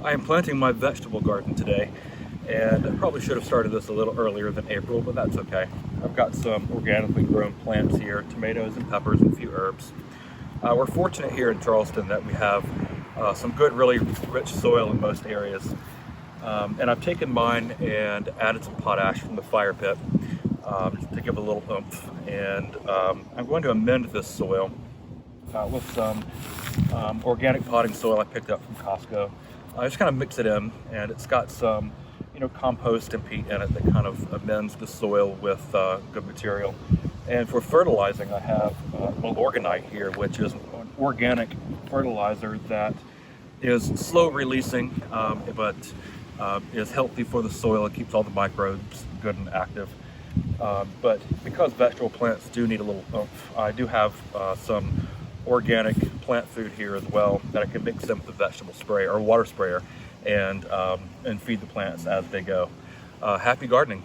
I am planting my vegetable garden today, and I probably should have started this a little earlier than April, but that's okay. I've got some organically grown plants here, tomatoes and peppers and a few herbs. We're fortunate here in Charleston that we have some good, really rich soil in most areas. And I've taken mine and added some potash from the fire pit to give it a little oomph. And I'm going to amend this soil with some organic potting soil I picked up from Costco. I just kind of mix it in, and it's got some, compost and peat in it that kind of amends the soil with good material. And for fertilizing, I have Organite here, which is an organic fertilizer that is slow releasing, but is healthy for the soil. It keeps all the microbes good and active. But because vegetable plants do need a little oomph, I do have some organic plant food here as well that I can mix in with the vegetable sprayer or water sprayer and feed the plants as they go. Happy gardening.